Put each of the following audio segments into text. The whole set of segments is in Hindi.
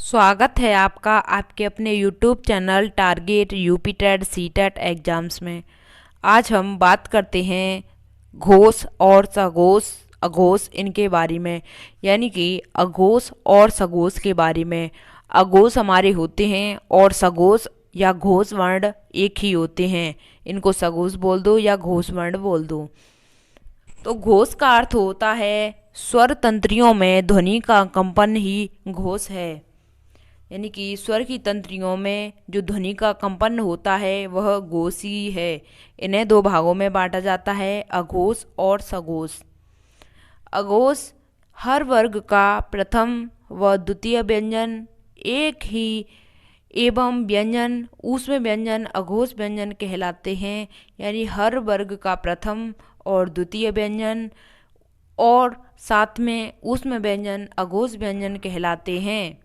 स्वागत है आपका आपके अपने YouTube channel target UP TET C TET exams में। आज हम बात करते हैं घोष और सघोष अघोष इनके बारे में, यानी कि अघोष और सघोष के बारे में। अघोष हमारे होते हैं और सघोष या घोष वर्ण एक ही होते हैं। इनको सघोष बोल दो या घोष वर्ण बोल दो। तो घोष का अर्थ होता है स्वर तंत्रियों में ध्वनि का कंपन ही घोष है, यानी कि स्वर की तंत्रियों में जो ध्वनि का कंपन होता है वह घोष ही है। इन्हें दो भागों में बांटा जाता है, अघोष और सघोष। अघोष हर वर्ग का प्रथम व द्वितीय व्यंजन एक ही एवं व्यंजन ऊष्म व्यंजन अघोष व्यंजन कहलाते हैं, यानी हर वर्ग का प्रथम और द्वितीय व्यंजन और साथ में ऊष्म व्यंजन अघोष व्यंजन कहलाते हैं।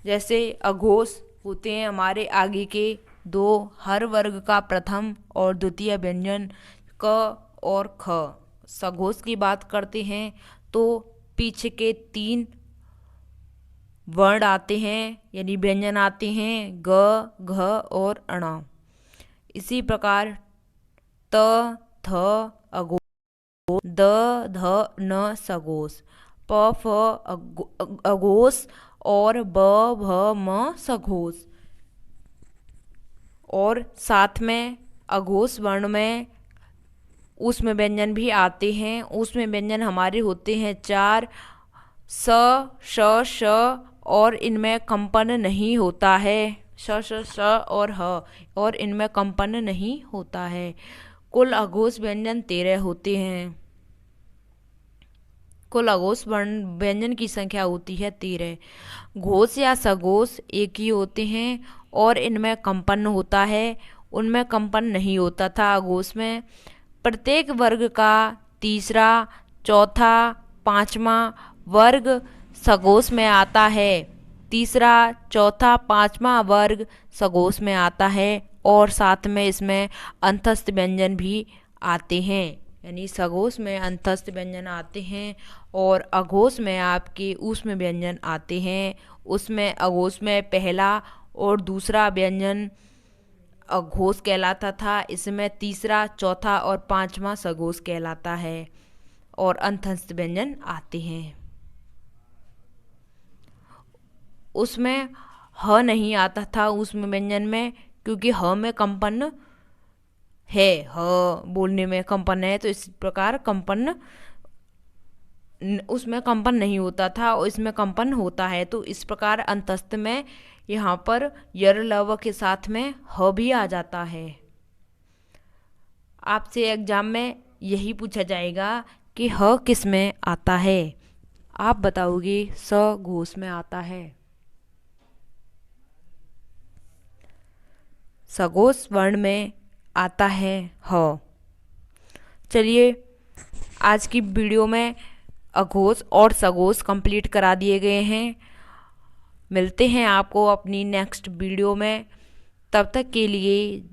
जैसे अघोष होते हैं हमारे आगे के दो हर वर्ग का प्रथम और द्वितीय व्यंजन क और ख। सघोष की बात करते हैं तो पीछे के तीन वर्ण आते हैं, यानी व्यंजन आते हैं ग, घ और अण। इसी प्रकार त, थ अघोष, द, ध, न सघोष, प, फ अघोष और ब, भ, म सघोष। और साथ में अघोष वर्ण में ऊष्म व्यंजन भी आते हैं। ऊष्म व्यंजन हमारे होते हैं चार, स, श, श और इनमें कंपन नहीं होता है। श, श, श और ह और इनमें कंपन नहीं होता है। कुल अघोष व्यंजन 13 होते हैं। कुल अघोष वर्ण व्यंजन की संख्या होती है 13। घोष या सघोष एक ही होते हैं और इनमें कंपन होता है, उनमें कंपन नहीं होता था। अघोष में प्रत्येक वर्ग का तीसरा, चौथा, पांचवा वर्ग सघोष में आता है। तीसरा, चौथा, पांचवा वर्ग सघोष में आता है और साथ में इसमें अंतस्थ व्यंजन भी आते हैं, यानी सघोष में अंतस्थ व्यंजन आते हैं और अघोष में आपके ऊष्म व्यंजन आते हैं। उसमें अघोष में पहला और दूसरा व्यंजन अघोष कहलाता था, इसमें तीसरा, चौथा और पांचवा सघोष कहलाता है और अंतस्थ व्यंजन आते हैं। उसमें ह नहीं आता था ऊष्म व्यंजन में, क्योंकि ह में कंपन है, ह बोलने में कंपन है, तो इस प्रकार कंपन उसमें कंपन नहीं होता था और इसमें कंपन होता है। तो इस प्रकार अंतस्थ में यहाँ पर यर लव के साथ में ह भी आ जाता है। आपसे एग्जाम में यही पूछा जाएगा कि ह किस में आता है। आप बताओगे स घोष में आता है। सघोष वर्ण में आता है ह। चलिए, आज की वीडियो में अघोष और सघोष कंप्लीट करा दिए गए हैं। मिलते हैं आपको अपनी नेक्स्ट वीडियो में, तब तक के लिए